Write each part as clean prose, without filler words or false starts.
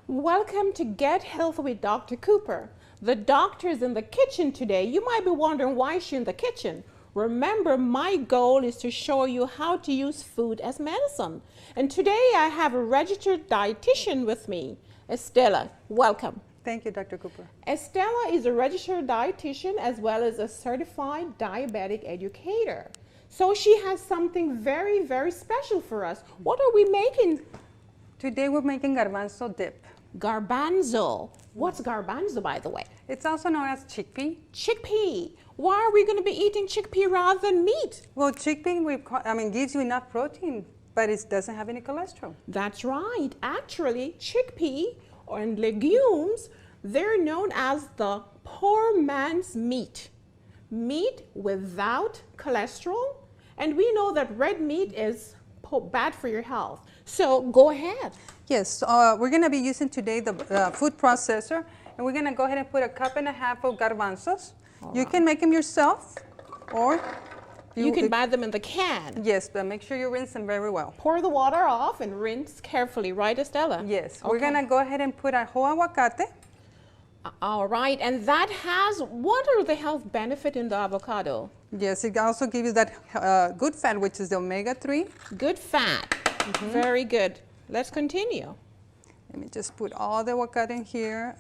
Welcome to Get Healthy with Dr. Cooper. The doctor's in the kitchen today. You might be wondering why she's in the kitchen. Remember, my goal is to show you how to use food as medicine. And today I have a registered dietitian with me, Estella. Welcome. Thank you, Dr. Cooper. Estella is a registered dietitian as well as a certified diabetic educator. So she has something very, very special for us. What are we making? Today we're making garbanzo dip. Garbanzo. What's garbanzo, by the way? It's also known as chickpea. Chickpea. Why are we going to be eating chickpea rather than meat? Well, chickpea gives you enough protein, but it doesn't have any cholesterol. That's right. Actually, chickpea and legumes, they're known as the poor man's meat. Meat without cholesterol. And we know that red meat is bad for your health. So go ahead. Yes, we're going to be using today the food processor, and we're going to go ahead and put 1.5 cups of garbanzos. You can make them yourself, or you can buy them in the can. Yes, but make sure you rinse them very well. Pour the water off and rinse carefully, right, Estella? Yes, okay. We're going to go ahead and put a whole aguacate. All right, and that has, what are the health benefits in the avocado? Yes, it also gives you that good fat, which is the omega-3. Good fat. Very good. Let's continue. Let me just put all the avocado in here.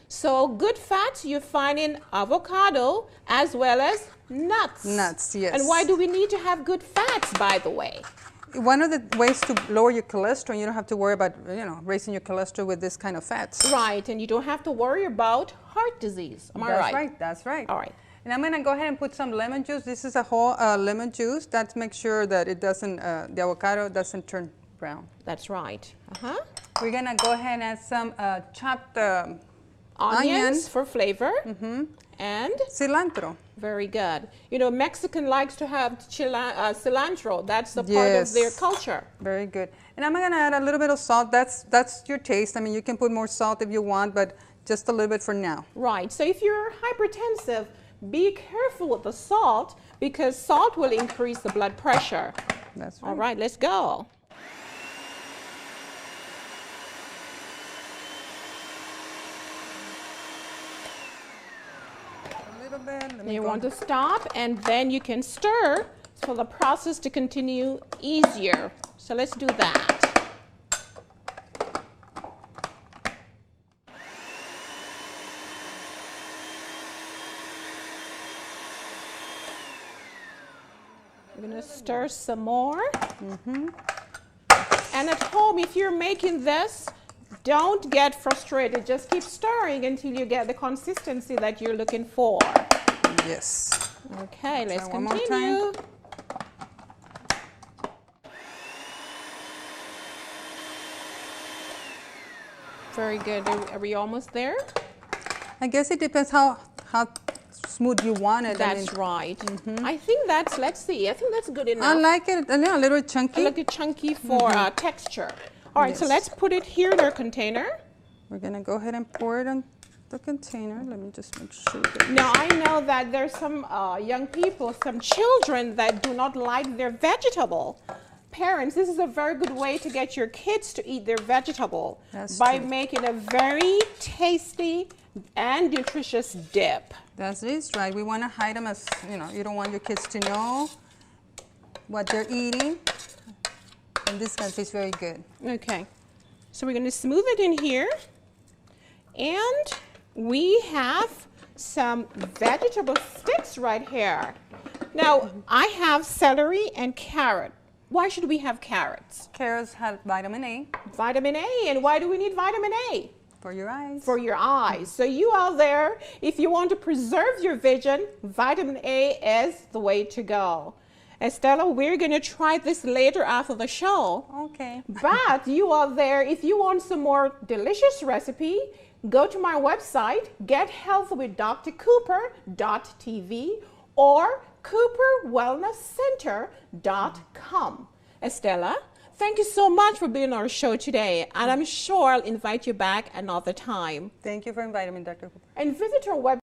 So good fats you find in avocado as well as nuts. Nuts, yes. And why do we need to have good fats, by the way? One of the ways to lower your cholesterol, you don't have to worry about, raising your cholesterol with this kind of fats. Right, and you don't have to worry about heart disease. Am I right? That's right, that's right. All right. And I'm going to go ahead and put some lemon juice. This is a whole lemon juice. That makes sure that it doesn't, the avocado doesn't turn brown. That's right. We're going to go ahead and add some chopped onions for flavor. And cilantro. Very good. You know, Mexican likes to have cilantro. That's a part of their culture. Very good. And I'm going to add a little bit of salt. That's your taste. I mean, you can put more salt if you want, but just a little bit for now. Right. So if you're hypertensive, be careful with the salt because salt will increase the blood pressure. That's right. All right, let's go. You want to stop and then you can stir for the process to continue easier. So let's do that. We're going to stir some more. And at home, if you're making this, don't get frustrated. Just keep stirring until you get the consistency that you're looking for. Yes. Okay, let's continue. Very good. Are we almost there? I guess it depends how smooth you want it. That's right. I think that's, let's see, I think that's good enough. I like it a little chunky. A little chunky for texture. All right, so let's put it here in our container. We're going to go ahead and pour it in the container. Let me just make sure. Now, I know that there's some young people, some children that do not like their vegetable. Parents, this is a very good way to get your kids to eat their vegetable by making a very tasty and nutritious dip. That's it, right. We want to hide them as, you don't want your kids to know what they're eating. And this one tastes very good. Okay. So we're going to smooth it in here. And we have some vegetable sticks right here. Now, I have celery and carrot. Why should we have carrots? Carrots have vitamin A. Vitamin A. And why do we need vitamin A? For your eyes. For your eyes. So you out there, if you want to preserve your vision, vitamin A is the way to go. Estella, we're going to try this later after the show. Okay. But you out there, if you want some more delicious recipe, go to my website, gethealthywithdrcooper.tv or cooperwellnesscenter.com. Estella, thank you so much for being on our show today, and I'm sure I'll invite you back another time. Thank you for inviting me, Dr. Cooper. And visit our website.